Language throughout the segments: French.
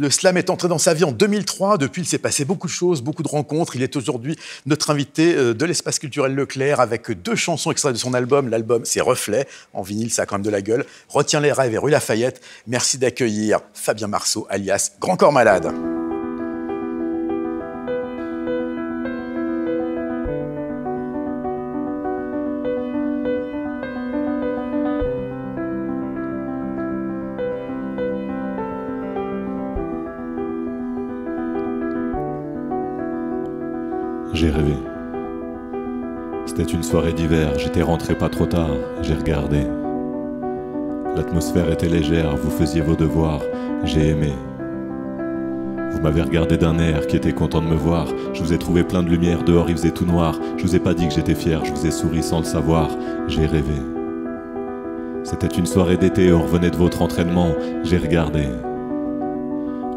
Le slam est entré dans sa vie en 2003. Depuis, il s'est passé beaucoup de choses, beaucoup de rencontres. Il est aujourd'hui notre invité de l'espace culturel Leclerc avec 2 chansons extraites de son album. L'album, c'est Reflet. En vinyle, ça a quand même de la gueule. Retiens les rêves et Rue Lafayette. Merci d'accueillir Fabien Marceau, alias Grand Corps Malade. J'ai rêvé. C'était une soirée d'hiver, j'étais rentré pas trop tard, j'ai regardé. L'atmosphère était légère, vous faisiez vos devoirs, j'ai aimé. Vous m'avez regardé d'un air qui était content de me voir. Je vous ai trouvé plein de lumière, dehors il faisait tout noir. Je vous ai pas dit que j'étais fier, je vous ai souri sans le savoir, j'ai rêvé. C'était une soirée d'été, on revenait de votre entraînement, j'ai regardé.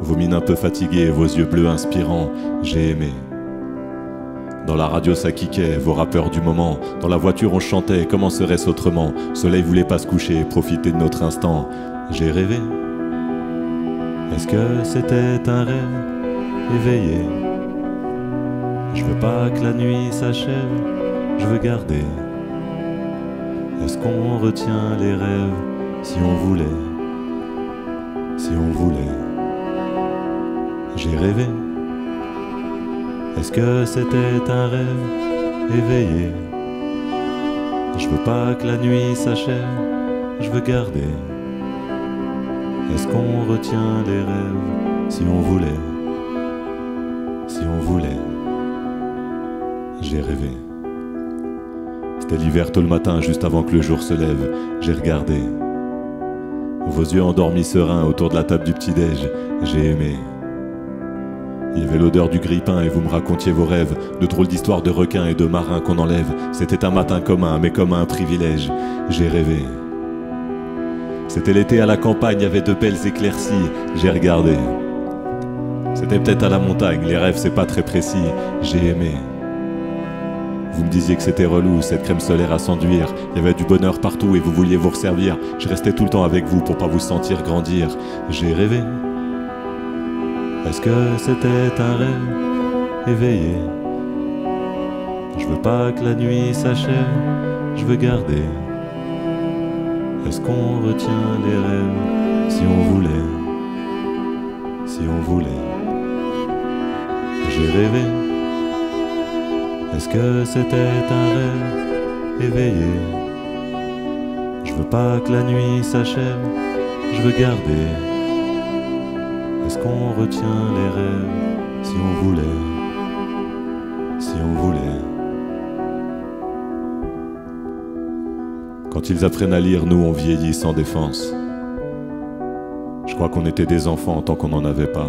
Vos mines un peu fatiguées, vos yeux bleus inspirants, j'ai aimé. Dans la radio ça kickait, vos rappeurs du moment. Dans la voiture on chantait, comment serait-ce autrement? Soleil voulait pas se coucher, profiter de notre instant. J'ai rêvé. Est-ce que c'était un rêve éveillé? Je veux pas que la nuit s'achève, je veux garder. Est-ce qu'on retient les rêves si on voulait? Si on voulait. J'ai rêvé. Est-ce que c'était un rêve éveillé? Je veux pas que la nuit s'achève, je veux garder. Est-ce qu'on retient les rêves si on voulait? Si on voulait. J'ai rêvé. C'était l'hiver tôt le matin, juste avant que le jour se lève. J'ai regardé. Vos yeux endormis sereins autour de la table du petit-déj. J'ai aimé. Il y avait l'odeur du grille-pain et vous me racontiez vos rêves, de drôles d'histoires de requins et de marins qu'on enlève. C'était un matin commun, mais comme un privilège. J'ai rêvé. C'était l'été à la campagne, il y avait de belles éclaircies. J'ai regardé. C'était peut-être à la montagne, les rêves c'est pas très précis. J'ai aimé. Vous me disiez que c'était relou, cette crème solaire à s'enduire. Il y avait du bonheur partout et vous vouliez vous resservir. Je restais tout le temps avec vous pour pas vous sentir grandir. J'ai rêvé. Est-ce que c'était un rêve éveillé? Je veux pas que la nuit s'achève, je veux garder. Est-ce qu'on retient les rêves si on voulait? Si on voulait. J'ai rêvé. Est-ce que c'était un rêve éveillé? Je veux pas que la nuit s'achève, je veux garder. Est-ce qu'on retient les rêves si on voulait? Si on voulait. Quand ils apprennent à lire, nous on vieillit sans défense. Je crois qu'on était des enfants tant qu'on n'en avait pas.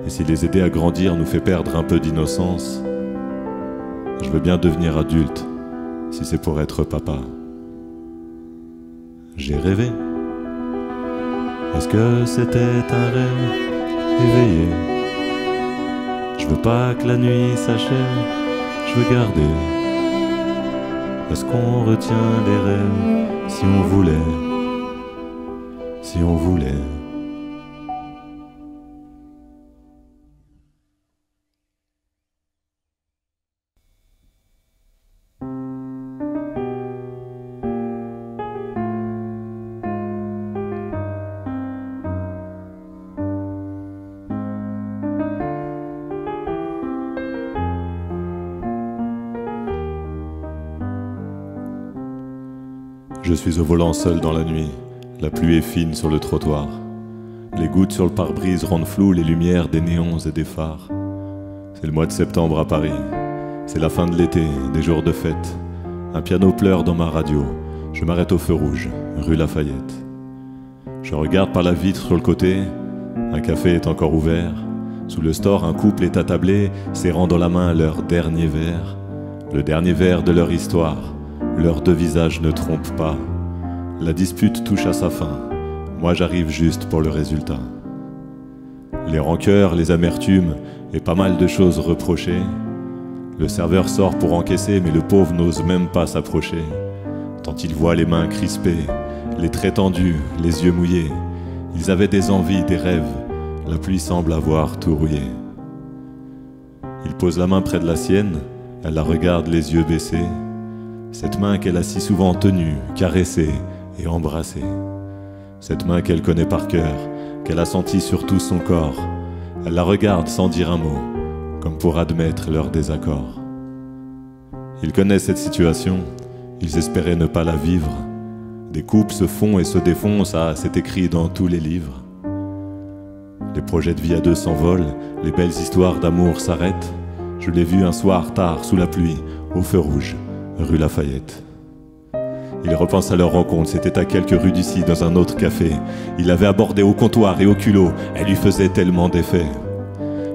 Et si les aider à grandir nous fait perdre un peu d'innocence, je veux bien devenir adulte si c'est pour être papa. J'ai rêvé. Est-ce que c'était un rêve éveillé? Je veux pas que la nuit s'achève, je veux garder. Est-ce qu'on retient les rêves si on voulait? Si on voulait. Je suis au volant seul dans la nuit, la pluie est fine sur le trottoir. Les gouttes sur le pare-brise rendent floues les lumières des néons et des phares. C'est le mois de septembre à Paris, c'est la fin de l'été, des jours de fête. Un piano pleure dans ma radio, je m'arrête au feu rouge, rue Lafayette. Je regarde par la vitre sur le côté, un café est encore ouvert. Sous le store, un couple est attablé, serrant dans la main leur dernier verre. Le dernier verre de leur histoire. Leurs 2 visages ne trompent pas. La dispute touche à sa fin. Moi j'arrive juste pour le résultat. Les rancœurs, les amertumes et pas mal de choses reprochées. Le serveur sort pour encaisser, mais le pauvre n'ose même pas s'approcher. Tant il voit les mains crispées, les traits tendus, les yeux mouillés. Ils avaient des envies, des rêves. La pluie semble avoir tout rouillé. Il pose la main près de la sienne. Elle la regarde les yeux baissés. Cette main qu'elle a si souvent tenue, caressée et embrassée. Cette main qu'elle connaît par cœur, qu'elle a sentie sur tout son corps. Elle la regarde sans dire un mot, comme pour admettre leur désaccord. Ils connaissent cette situation, ils espéraient ne pas la vivre. Des couples se font et se défont, ça c'est écrit dans tous les livres. Les projets de vie à deux s'envolent, les belles histoires d'amour s'arrêtent. Je l'ai vu un soir tard, sous la pluie, au feu rouge, rue Lafayette. Il repense à leur rencontre, c'était à quelques rues d'ici, dans un autre café. Il l'avait abordé au comptoir et au culot, elle lui faisait tellement d'effet.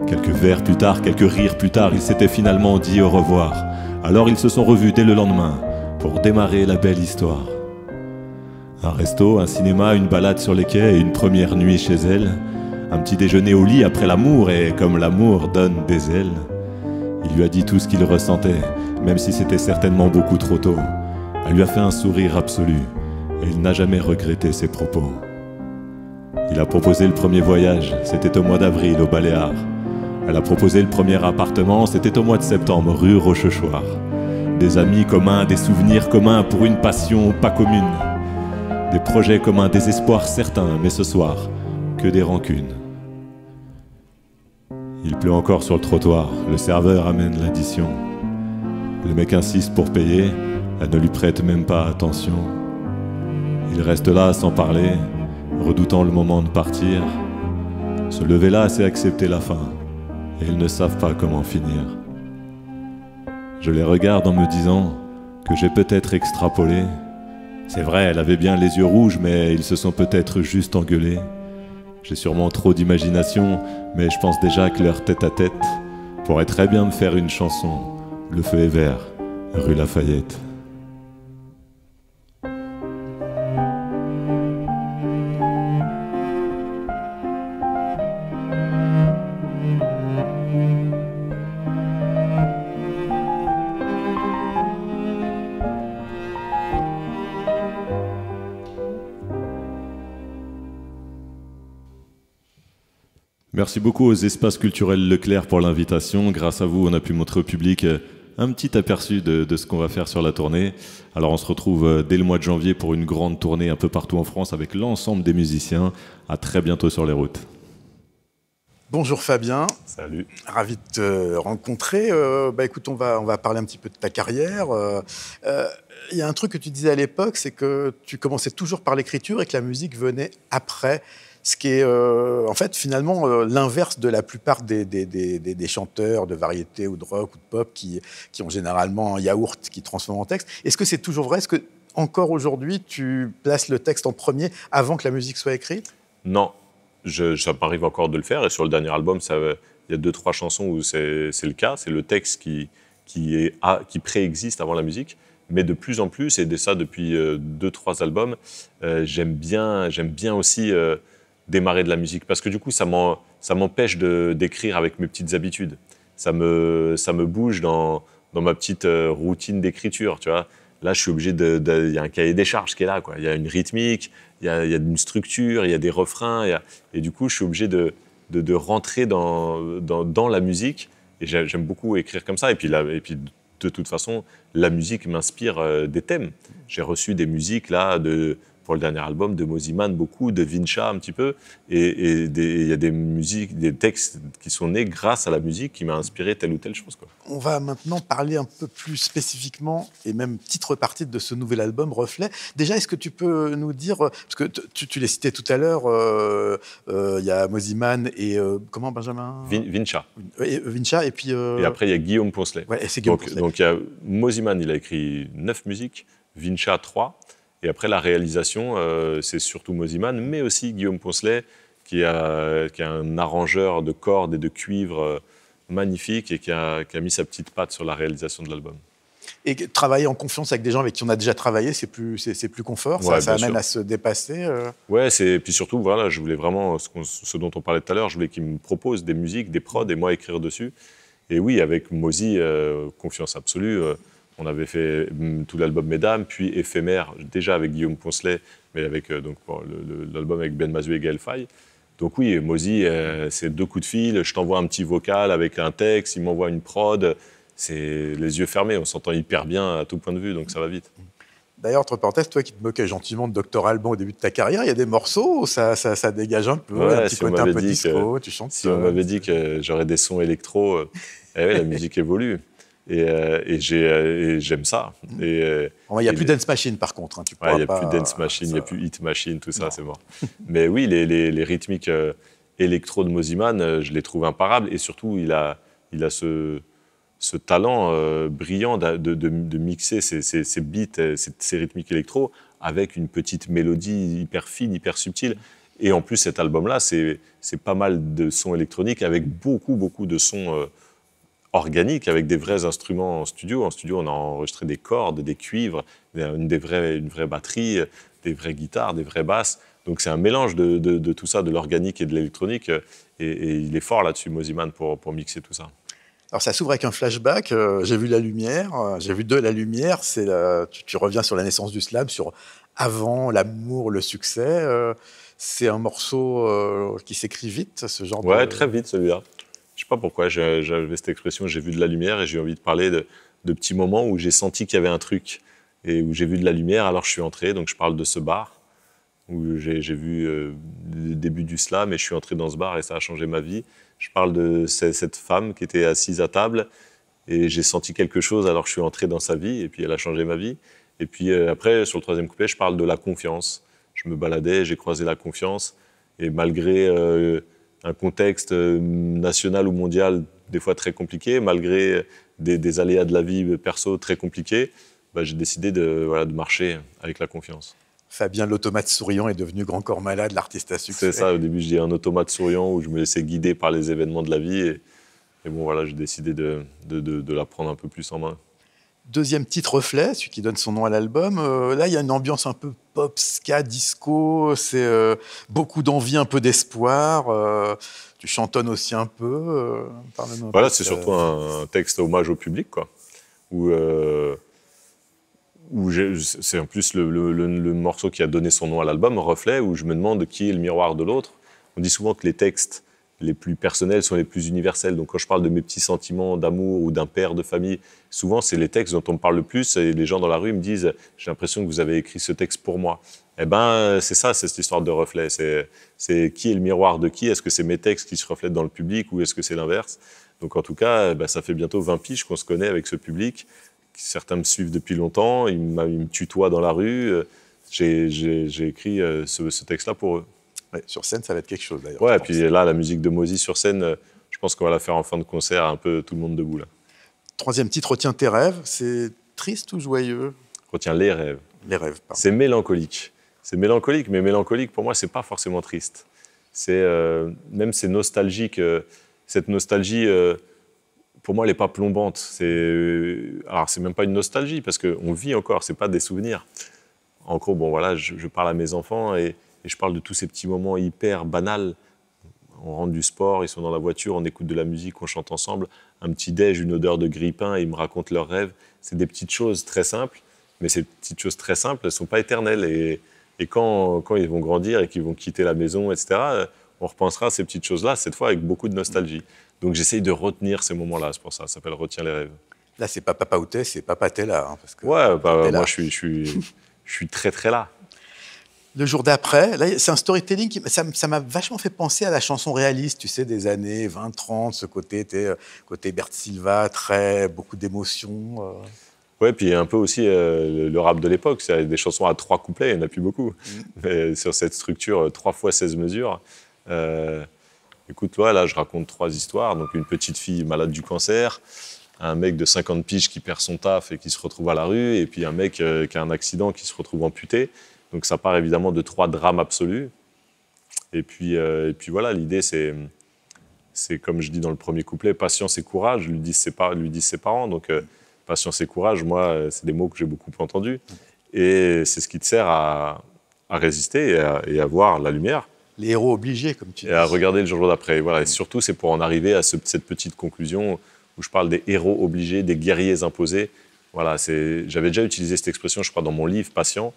Quelques verres plus tard, quelques rires plus tard, ils s'étaient finalement dit au revoir. Alors ils se sont revus dès le lendemain, pour démarrer la belle histoire. Un resto, un cinéma, une balade sur les quais et une première nuit chez elle. Un petit déjeuner au lit après l'amour, et comme l'amour donne des ailes. Il lui a dit tout ce qu'il ressentait, même si c'était certainement beaucoup trop tôt. Elle lui a fait un sourire absolu, et il n'a jamais regretté ses propos. Il a proposé le premier voyage, c'était au mois d'avril, au Baléares. Elle a proposé le premier appartement, c'était au mois de septembre, rue Rochechouart. Des amis communs, des souvenirs communs pour une passion pas commune. Des projets communs, des espoirs certains, mais ce soir, que des rancunes. Il pleut encore sur le trottoir, le serveur amène l'addition. Le mec insiste pour payer, elle ne lui prête même pas attention. Il reste là sans parler, redoutant le moment de partir. Se lever là, c'est accepter la fin, et ils ne savent pas comment finir. Je les regarde en me disant que j'ai peut-être extrapolé. C'est vrai, elle avait bien les yeux rouges, mais ils se sont peut-être juste engueulés. J'ai sûrement trop d'imagination, mais je pense déjà que leur tête-à-tête pourrait très bien me faire une chanson. Le feu est vert, rue Lafayette. Merci beaucoup aux Espaces Culturels Leclerc pour l'invitation. Grâce à vous, on a pu montrer au public un petit aperçu de ce qu'on va faire sur la tournée. Alors on se retrouve dès le mois de janvier pour une grande tournée un peu partout en France avec l'ensemble des musiciens. À très bientôt sur les routes. Bonjour Fabien. Salut. Ravi de te rencontrer. Écoute, on va parler un petit peu de ta carrière. Il y a un truc que tu disais à l'époque, c'est que tu commençais toujours par l'écriture et que la musique venait après. Ce qui est en fait finalement l'inverse de la plupart des chanteurs de variété ou de rock ou de pop qui ont généralement un yaourt qui transforme en texte. Est-ce que c'est toujours vrai? Est-ce que encore aujourd'hui tu places le texte en premier avant que la musique soit écrite? Non, ça m'arrive encore de le faire et sur le dernier album, il y a 2-3 chansons où c'est le cas, c'est le texte qui préexiste avant la musique. Mais de plus en plus, et ça depuis 2-3 albums, j'aime bien aussi démarrer de la musique parce que du coup ça m'empêche d'écrire avec mes petites habitudes. Ça me bouge dans ma petite routine d'écriture, tu vois. Là je suis obligé il y a un cahier des charges qui est là, quoi. Il y a une rythmique, il y a une structure, il y a des refrains et du coup je suis obligé de rentrer dans la musique et j'aime beaucoup écrire comme ça et puis de toute façon la musique m'inspire des thèmes. J'ai reçu des musiques là pour le dernier album, de Mosiman, beaucoup, de Vincha un petit peu. Et il y a des musiques, des textes qui sont nés grâce à la musique qui m'a inspiré telle ou telle chose, quoi. On va maintenant parler un peu plus spécifiquement, et même titre partie de ce nouvel album, Reflet. Déjà, est-ce que tu peux nous dire, parce que tu l'as cité tout à l'heure, il y a Mosiman et, comment Benjamin Vincha. Vincha, et puis... Et après, il y a Guillaume Poncelet. Ouais, et c'est Guillaume Poncelet. Donc, il y a Mosiman, il a écrit 9 musiques, Vincha 3. Et après, la réalisation, c'est surtout Mosiman, mais aussi Guillaume Poncelet, qui est un arrangeur de cordes et de cuivre magnifique et qui a mis sa petite patte sur la réalisation de l'album. Et travailler en confiance avec des gens avec qui on a déjà travaillé, c'est plus confort, ouais, ça amène à se dépasser. Ouais, et puis surtout, voilà, je voulais vraiment, ce dont on parlait tout à l'heure, je voulais qu'ils me proposent des musiques, des prods, et moi écrire dessus. Et oui, avec Mosi, confiance absolue. On avait fait tout l'album Mesdames, puis Éphémère, déjà avec Guillaume Poncelet, mais avec l'album avec Ben Mazué et Gaël Faye. Donc oui, Mozy, c'est 2 coups de fil, je t'envoie un petit vocal avec un texte, il m'envoie une prod, c'est les yeux fermés, on s'entend hyper bien à tout point de vue, donc ça va vite. D'ailleurs, entre parenthèses, toi qui te moquais gentiment de Dr Alban au début de ta carrière, il y a des morceaux où ça dégage un peu, ouais, un petit côté un peu disco, tu chantes. Si on m'avait dit que j'aurais des sons électro, la musique évolue. Et j'aime ça. Il n'y a plus Dance Machine, par contre. Hein, il n'y a plus Dance Machine, il n'y a plus Hit Machine, tout ça, c'est mort. Mais oui, les rythmiques électro de Mozyman, je les trouve imparables. Et surtout, il a ce talent brillant de mixer ces beats, ces rythmiques électro, avec une petite mélodie hyper fine, hyper subtile. Et en plus, cet album-là, c'est pas mal de sons électroniques, avec beaucoup de sons organique, avec des vrais instruments en studio. En studio, on a enregistré des cordes, des cuivres, une vraie batterie, des vraies guitares, des vraies basses. Donc c'est un mélange de tout ça, de l'organique et de l'électronique. Et il est fort là-dessus, Mozyman, pour mixer tout ça. Alors ça s'ouvre avec un flashback. J'ai vu la lumière, j'ai vu de la lumière. Tu reviens sur la naissance du slam, sur avant, l'amour, le succès. C'est un morceau qui s'écrit vite, ce genre Ouais, très vite celui-là. Je ne sais pas pourquoi, j'avais cette expression, j'ai vu de la lumière, et j'ai envie de parler de petits moments où j'ai senti qu'il y avait un truc et où j'ai vu de la lumière, alors je suis entré. Donc je parle de ce bar où j'ai vu le début du slam et je suis entré dans ce bar et ça a changé ma vie. Je parle de cette femme qui était assise à table et j'ai senti quelque chose, alors je suis entré dans sa vie et puis elle a changé ma vie. Et puis après, sur le 3e couplet, je parle de la confiance. Je me baladais, j'ai croisé la confiance et malgré un contexte national ou mondial des fois très compliqué, malgré des aléas de la vie perso très compliqués, j'ai décidé de marcher avec la confiance. Fabien l'automate souriant est devenu Grand Corps Malade, l'artiste à succès. C'est ça, au début je dis un automate souriant où je me laissais guider par les événements de la vie et bon voilà, j'ai décidé de la prendre un peu plus en main. 2e titre, Reflet, celui qui donne son nom à l'album. Là, il y a une ambiance un peu pop, ska, disco. C'est beaucoup d'envie, un peu d'espoir. Tu chantonnes aussi un peu. Voilà, c'est surtout un texte hommage au public, quoi. C'est en plus le morceau qui a donné son nom à l'album, Reflet, où je me demande qui est le miroir de l'autre. On dit souvent que les textes les plus personnels sont les plus universels. Donc quand je parle de mes petits sentiments d'amour ou d'un père de famille, souvent c'est les textes dont on me parle le plus et les gens dans la rue me disent « j'ai l'impression que vous avez écrit ce texte pour moi ». Eh bien c'est ça, c'est cette histoire de reflet. C'est qui est le miroir de qui? Est-ce que c'est mes textes qui se reflètent dans le public ou est-ce que c'est l'inverse? Donc en tout cas, ça fait bientôt 20 piges qu'on se connaît avec ce public. Certains me suivent depuis longtemps, ils me tutoient dans la rue. J'ai écrit ce texte-là pour eux. Ouais, sur scène, ça va être quelque chose d'ailleurs. Ouais, et puis là, la musique de Mozy sur scène, je pense qu'on va la faire en fin de concert, un peu tout le monde debout là. 3e titre, Retiens tes rêves. C'est triste ou joyeux? Retiens les rêves. Les rêves, pardon. C'est mélancolique. C'est mélancolique, mais mélancolique, pour moi, c'est pas forcément triste. Même c'est nostalgique. Cette nostalgie, pour moi, elle n'est pas plombante. Alors, c'est même pas une nostalgie, parce qu'on vit encore, c'est pas des souvenirs. En gros, bon, voilà, je parle à mes enfants et je parle de tous ces petits moments hyper banals. On rentre du sport, ils sont dans la voiture, on écoute de la musique, on chante ensemble. Un petit déj, une odeur de grille-pain, et ils me racontent leurs rêves. C'est des petites choses très simples, mais ces petites choses très simples, elles ne sont pas éternelles. Et quand ils vont grandir et qu'ils vont quitter la maison, etc., on repensera à ces petites choses-là, cette fois avec beaucoup de nostalgie. Donc j'essaye de retenir ces moments-là, c'est pour ça s'appelle « Retiens les rêves ». Là, c'est pas Papa Outé, c'est Papa t'es là. Parce que moi, je suis très, très là. Le jour d'après, là, c'est un storytelling qui ça m'a vachement fait penser à la chanson réaliste, tu sais, des années 20-30, ce côté Bert Silva, beaucoup d'émotions. Ouais, puis un peu aussi le rap de l'époque, c'est des chansons à 3 couplets, il n'y en a plus beaucoup. Mais sur cette structure 3 fois 16 mesures, écoute, là, je raconte 3 histoires. Donc une petite fille malade du cancer, un mec de 50 piges qui perd son taf et qui se retrouve à la rue, et puis un mec qui a un accident qui se retrouve amputé. Donc ça part évidemment de 3 drames absolus. Et puis voilà, l'idée c'est comme je dis dans le premier couplet, patience et courage, lui disent ses parents. Donc patience et courage, moi, c'est des mots que j'ai beaucoup entendus. Et c'est ce qui te sert à résister et à voir la lumière. Les héros obligés, comme tu dis. Et à regarder le jour d'après. Voilà. Et surtout, c'est pour en arriver à cette petite conclusion où je parle des héros obligés, des guerriers imposés. Voilà, j'avais déjà utilisé cette expression, je crois, dans mon livre Patient,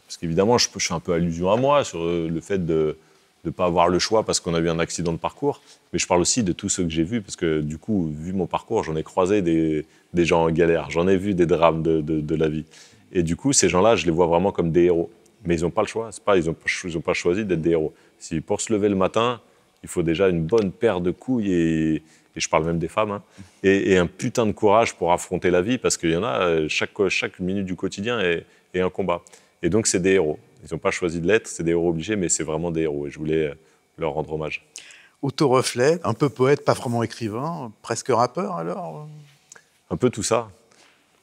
parce qu'évidemment, je fais un peu allusion à moi sur le fait de ne pas avoir le choix parce qu'on a eu un accident de parcours, mais je parle aussi de tous ceux que j'ai vus, parce que du coup, vu mon parcours, j'en ai croisé des gens en galère, j'en ai vu des drames de la vie. Et du coup, ces gens-là, je les vois vraiment comme des héros. Mais ils n'ont pas le choix, ils n'ont pas choisi d'être des héros. Si pour se lever le matin, il faut déjà une bonne paire de couilles, et je parle même des femmes, hein, et un putain de courage pour affronter la vie, parce qu'il y en a, chaque minute du quotidien est un combat. Et donc, c'est des héros. Ils n'ont pas choisi de l'être, c'est des héros obligés, mais c'est vraiment des héros. Et je voulais leur rendre hommage. Autoreflet, un peu poète, pas vraiment écrivain, presque rappeur alors? Un peu tout ça.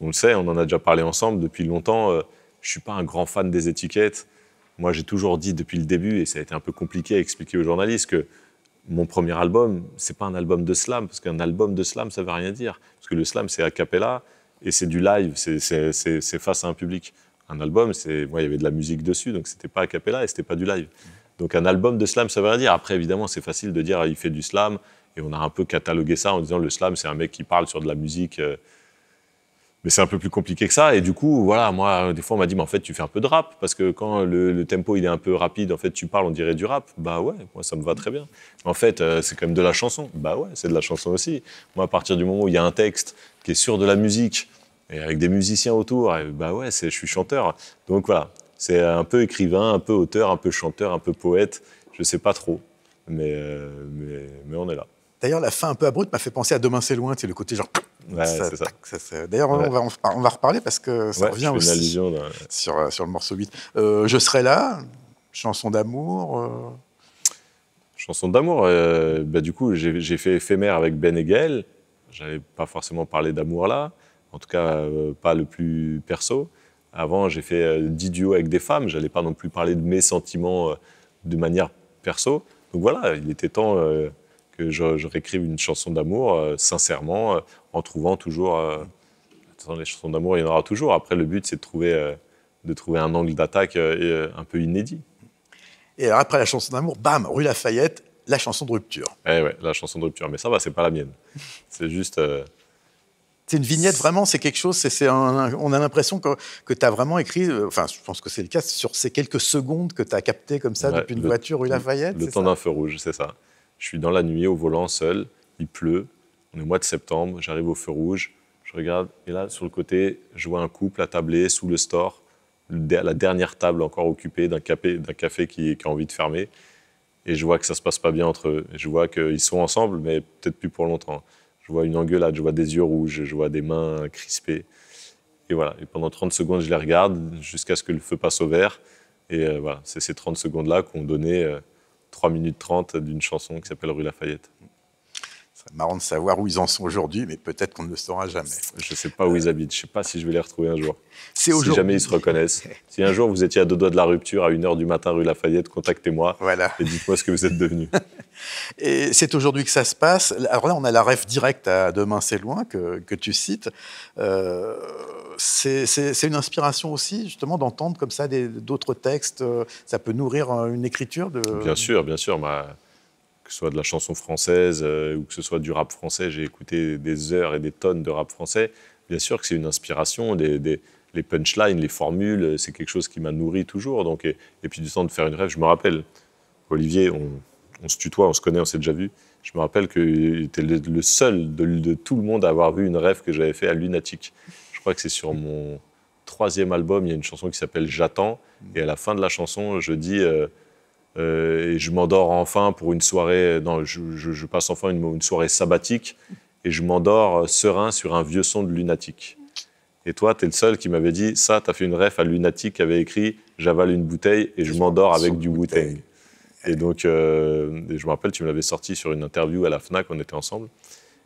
On le sait, on en a déjà parlé ensemble depuis longtemps. Je ne suis pas un grand fan des étiquettes. Moi, j'ai toujours dit depuis le début, et ça a été un peu compliqué à expliquer aux journalistes, que mon premier album, ce n'est pas un album de slam, parce qu'un album de slam, ça ne veut rien dire. Parce que le slam, c'est a cappella, et c'est du live, c'est face à un public. Un album, moi, il y avait de la musique dessus, donc ce n'était pas a cappella et ce n'était pas du live. Donc un album de slam, ça veut rien dire. Après, évidemment, c'est facile de dire il fait du slam, et on a un peu catalogué ça en disant le slam, c'est un mec qui parle sur de la musique. Mais c'est un peu plus compliqué que ça. Et du coup, voilà, moi, des fois, on m'a dit, mais en fait, tu fais un peu de rap. Parce que quand le tempo, il est un peu rapide, en fait, tu parles, on dirait du rap. Bah ouais, moi, ça me va très bien. Mais en fait, c'est quand même de la chanson. Bah ouais, c'est de la chanson aussi. Moi, à partir du moment où il y a un texte qui est sur de la musique, et avec des musiciens autour, et bah ouais, je suis chanteur. Donc voilà, c'est un peu écrivain, un peu auteur, un peu chanteur, un peu poète. Je sais pas trop, mais on est là. D'ailleurs, la fin un peu abrupte m'a fait penser à Demain c'est loin, le côté genre... Ouais, c'est ça. D'ailleurs, ouais. on va reparler parce que ça revient aussi allusion, sur le morceau 8. Je serai là, chanson d'amour. Chanson d'amour, du coup, j'ai fait éphémère avec Ben et Gaël. J'avais pas forcément parlé d'amour là, en tout cas pas le plus perso. Avant, j'ai fait 10 duos avec des femmes, j'allais pas non plus parler de mes sentiments de manière perso. Donc voilà, il était temps que je réécrive une chanson d'amour sincèrement, en trouvant toujours... les chansons d'amour, il y en aura toujours. Après, le but, c'est de trouver un angle d'attaque un peu inédit. Et alors, après la chanson d'amour, bam, rue Lafayette, la chanson de rupture. Eh ouais, la chanson de rupture. Mais ça va, c'est pas la mienne. C'est juste... C'est une vignette, vraiment, c'est quelque chose, on a l'impression que tu as vraiment écrit, enfin, je pense que c'est le cas, sur ces quelques secondes que tu as captées comme ça depuis une voiture rue Lafayette. Le temps d'un feu rouge, c'est ça. Je suis dans la nuit, au volant, seul, il pleut, on est au mois de septembre, j'arrive au feu rouge, je regarde, et là, sur le côté, je vois un couple attablé sous le store, la dernière table encore occupée d'un café qui a envie de fermer, et je vois que ça se passe pas bien entre eux. Et je vois qu'ils sont ensemble, mais peut-être plus pour longtemps. Je vois une engueulade, je vois des yeux rouges, je vois des mains crispées. Et voilà, et pendant 30 secondes, je les regarde jusqu'à ce que le feu passe au vert. Et voilà, c'est ces 30 secondes-là qu'on donnait 3 minutes 30 d'une chanson qui s'appelle Rue Lafayette. C'est marrant de savoir où ils en sont aujourd'hui, mais peut-être qu'on ne le saura jamais. Je ne sais pas où ils habitent, je ne sais pas si je vais les retrouver un jour. Si jamais ils se reconnaissent. Si un jour vous étiez à 2 doigts de la rupture, à 1h du matin rue Lafayette, contactez-moi et dites-moi ce que vous êtes devenus. Et c'est aujourd'hui que ça se passe. Alors là, on a la ref directe à Demain c'est loin que tu cites. C'est une inspiration aussi, justement, d'entendre comme ça d'autres textes. Ça peut nourrir une écriture Bien sûr. Que ce soit de la chanson française ou que ce soit du rap français, j'ai écouté des heures et des tonnes de rap français. Bien sûr que c'est une inspiration, les punchlines, les formules, c'est quelque chose qui m'a nourri toujours. Donc, et puis du temps de faire une rêve, je me rappelle, Olivier, on se tutoie, on se connaît, on s'est déjà vu. Je me rappelle que j'étais le seul de tout le monde à avoir vu une rêve que j'avais fait à Lunatic. Je crois que c'est sur mon 3e album, il y a une chanson qui s'appelle J'attends. Et à la fin de la chanson, je dis... et je m'endors enfin pour une soirée... Non, je passe enfin une soirée sabbatique et je m'endors serein sur un vieux son de Lunatic. Et toi, tu es le seul qui m'avait dit ça, tu as fait une ref à Lunatic qui avait écrit « J'avale une bouteille et je m'endors avec du Wu-Tang ». Et donc, je me rappelle, tu me l'avais sorti sur une interview à la FNAC, on était ensemble.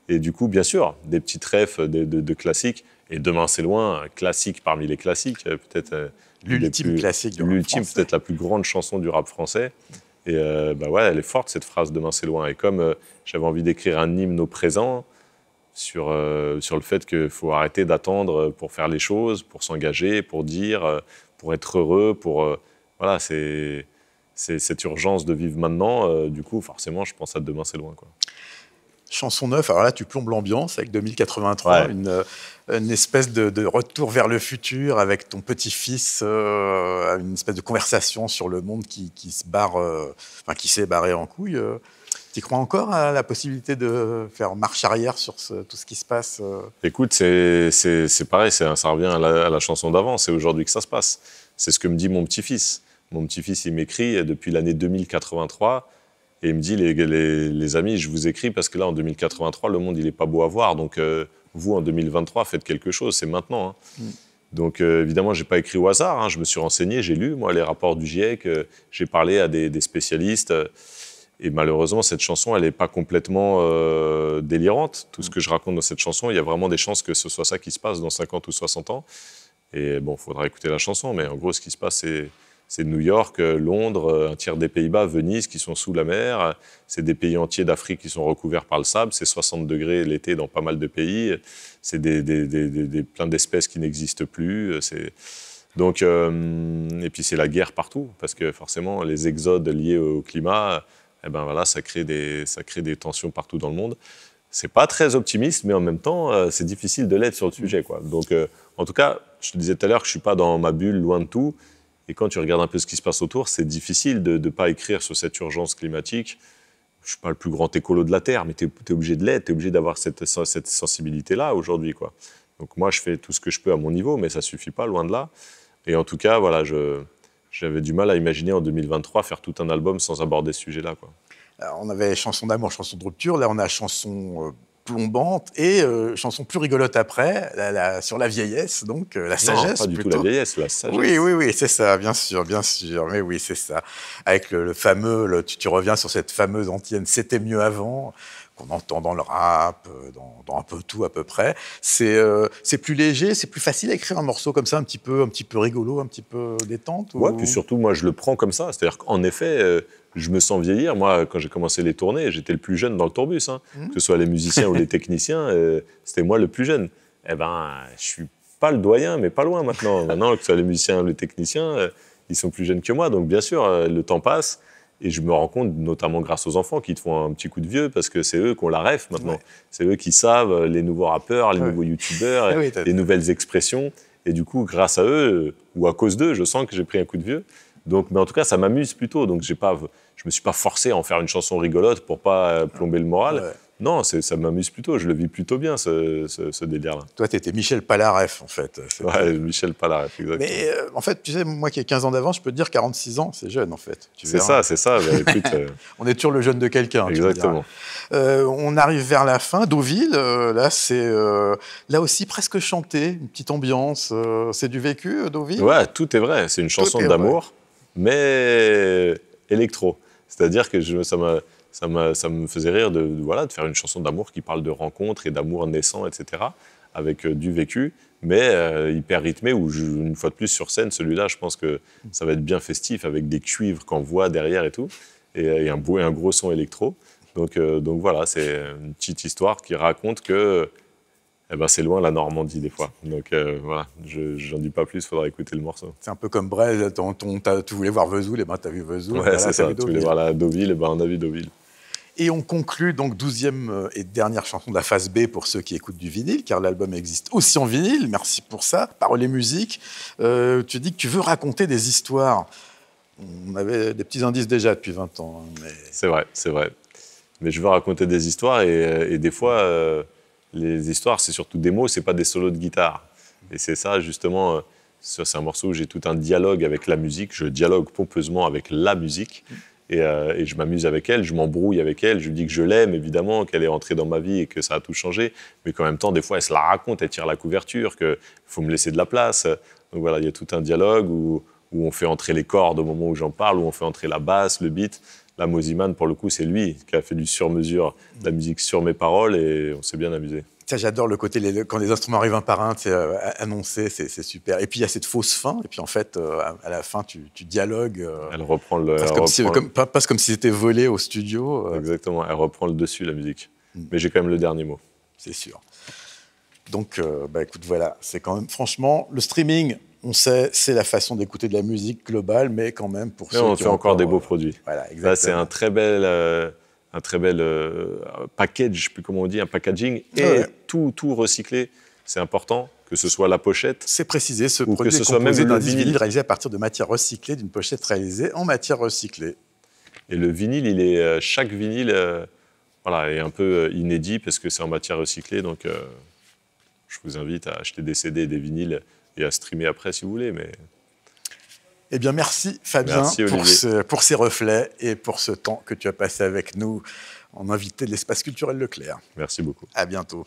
Et du coup, bien sûr, des petites refs de classiques. Et Demain c'est loin, classique parmi les classiques, peut-être... L'ultime classique du rap L'ultime, peut-être la plus grande chanson du rap français. Et ouais, elle est forte, cette phrase « Demain c'est loin ». Et comme j'avais envie d'écrire un hymne au présent sur le fait qu'il faut arrêter d'attendre pour faire les choses, pour s'engager, pour dire, pour être heureux, voilà, c'est cette urgence de vivre maintenant. Du coup, forcément, je pense à Demain c'est loin, quoi. Chanson 9, alors là, tu plombes l'ambiance avec 2083, Ouais. Une espèce de retour vers le futur avec ton petit-fils, une espèce de conversation sur le monde qui se barre, qui s'est barré en couille. Tu crois encore à la possibilité de faire marche arrière sur tout ce qui se passe Écoute, c'est pareil, ça revient à la chanson d'avant, c'est aujourd'hui que ça se passe. C'est ce que me dit mon petit-fils. Mon petit-fils, il m'écrit depuis l'année 2083 et il me dit, les amis, je vous écris parce que là, en 2083, le monde, il n'est pas beau à voir. Donc, vous, en 2023, faites quelque chose, c'est maintenant. Hein. Donc, évidemment, je n'ai pas écrit au hasard. Hein. Je me suis renseigné, j'ai lu, moi, les rapports du GIEC, j'ai parlé à des spécialistes. Et malheureusement, cette chanson, elle n'est pas complètement délirante. Tout ce que je raconte dans cette chanson, il y a vraiment des chances que ce soit ça qui se passe dans 50 ou 60 ans. Et bon, il faudra écouter la chanson, mais en gros, ce qui se passe, c'est New York, Londres, un tiers des Pays-Bas, Venise, qui sont sous la mer. C'est des pays entiers d'Afrique qui sont recouverts par le sable. C'est 60 degrés l'été dans pas mal de pays. C'est plein d'espèces qui n'existent plus. Donc, et puis, c'est la guerre partout, parce que forcément, les exodes liés au climat, eh ben voilà, ça crée des tensions partout dans le monde. C'est pas très optimiste, mais en même temps, c'est difficile de l'être sur le sujet, quoi. Donc, en tout cas, je te disais tout à l'heure que je suis pas dans ma bulle, loin de tout. Et quand tu regardes un peu ce qui se passe autour, c'est difficile de ne pas écrire sur cette urgence climatique. Je ne suis pas le plus grand écolo de la Terre, mais tu es obligé de l'être, tu es obligé d'avoir cette sensibilité-là aujourd'hui, quoi. Donc moi, je fais tout ce que je peux à mon niveau, mais ça ne suffit pas, loin de là. Et en tout cas, voilà, j'avais du mal à imaginer en 2023 faire tout un album sans aborder ce sujet-là, quoi. Alors, on avait chanson d'amour, chanson de rupture. Là, on a chanson plombante et chanson plus rigolote après, sur la vieillesse, donc la sagesse. Non, pas du plutôt. tout la vieillesse, la sagesse. Oui, c'est ça, bien sûr, mais oui, c'est ça. Avec le fameux, tu reviens sur cette fameuse antienne « C'était mieux avant », qu'on entend dans le rap, dans un peu tout à peu près. C'est plus léger, c'est plus facile à écrire un morceau comme ça, un petit peu rigolo, un petit peu détente. Ouais, puis surtout, moi, je le prends comme ça. C'est-à-dire qu'en effet, je me sens vieillir. Moi, quand j'ai commencé les tournées, j'étais le plus jeune dans le tourbus. Hein. Que ce soit les musiciens ou les techniciens, c'était moi le plus jeune. Eh ben, je suis pas le doyen, mais pas loin maintenant. Maintenant, que ce soit les musiciens ou les techniciens, ils sont plus jeunes que moi. Donc, bien sûr, le temps passe. Et je me rends compte, notamment grâce aux enfants, qui te font un petit coup de vieux, parce que c'est eux qui ont la ref maintenant. Ouais. C'est eux qui savent les nouveaux rappeurs, les nouveaux youtubeurs, les nouvelles expressions. Et du coup, grâce à eux, ou à cause d'eux, je sens que j'ai pris un coup de vieux. Donc, mais en tout cas, ça m'amuse plutôt. Donc, je me suis pas forcé à en faire une chanson rigolote pour pas plomber le moral. Ouais. Non, ça m'amuse plutôt. Je le vis plutôt bien, ce délire-là. Toi, tu étais Michel Palareff, en fait. Ouais, Michel Palareff, exactement. Mais en fait, tu sais, moi qui ai 15 ans d'avance, je peux te dire 46 ans, c'est jeune, en fait. C'est ça. Bah, écoute, on est toujours le jeune de quelqu'un. Exactement. On arrive vers la fin. Deauville, là, c'est là aussi presque chanté, une petite ambiance. C'est du vécu, Deauville ? Ouais, tout est vrai. C'est une chanson d'amour, mais électro. C'est-à-dire que ça me faisait rire de faire une chanson d'amour qui parle de rencontres et d'amour naissant, etc., avec du vécu, mais hyper rythmé, où une fois de plus sur scène, celui-là, je pense que ça va être bien festif, avec des cuivres qu'on voit derrière et tout, et un gros son électro. Donc voilà, c'est une petite histoire qui raconte que c'est loin la Normandie des fois. Donc voilà, j'en dis pas plus, il faudra écouter le morceau. C'est un peu comme Brel, tu voulais voir Vesoul, et ben tu as vu Vesoul. Ouais, c'est ça, tu voulais voir la Deauville, et ben on a vu Deauville. Et on conclut donc 12e et dernière chanson de la phase B pour ceux qui écoutent du vinyle, car l'album existe aussi en vinyle, merci pour ça, paroles et musique. Tu dis que tu veux raconter des histoires. On avait des petits indices déjà depuis 20 ans. Hein, mais... C'est vrai. Mais je veux raconter des histoires et des fois, les histoires, c'est surtout des mots, c'est pas des solos de guitare. Et c'est ça, justement, c'est un morceau où j'ai tout un dialogue avec la musique. Je dialogue pompeusement avec la musique. Et je m'amuse avec elle, je m'embrouille avec elle, je lui dis que je l'aime, évidemment, qu'elle est entrée dans ma vie et que ça a tout changé, mais qu'en même temps, des fois, elle se la raconte, elle tire la couverture, qu'il faut me laisser de la place. Donc voilà, il y a tout un dialogue où on fait entrer les cordes au moment où j'en parle, où on fait entrer la basse, le beat. Là, Mosimann, pour le coup, c'est lui qui a fait du sur-mesure, de la musique sur mes paroles, et on s'est bien amusé. Ça, j'adore le côté, quand les instruments arrivent un par un, annoncé, c'est super. Et puis, il y a cette fausse fin, et puis en fait, à la fin, tu dialogues. Elle reprend le... Presque comme si c'était volé au studio. Exactement, elle reprend le dessus, la musique. Mais j'ai quand même le dernier mot. C'est sûr. Donc, écoute, voilà, c'est quand même, franchement, le streaming, on sait, c'est la façon d'écouter de la musique globale, mais quand même, pour ceux on fait encore des beaux produits. Voilà, exactement. Là, c'est un très bel un très bel package, je ne sais plus comment on dit, un packaging, et Ouais. tout recyclé. C'est important que ce soit la pochette. C'est précisé, ce Ou que produit ce est soit composé même le d'un disque vinyle. vinyle réalisé à partir de matière recyclée, d'une pochette réalisée en matière recyclée. Et le vinyle, chaque vinyle est un peu inédit parce que c'est en matière recyclée. Donc, je vous invite à acheter des CD et des vinyles et à streamer après si vous voulez. Mais Eh bien, merci Fabien Merci, pour ces reflets et pour ce temps que tu as passé avec nous en invité de l'Espace culturel Leclerc. merci beaucoup. À bientôt.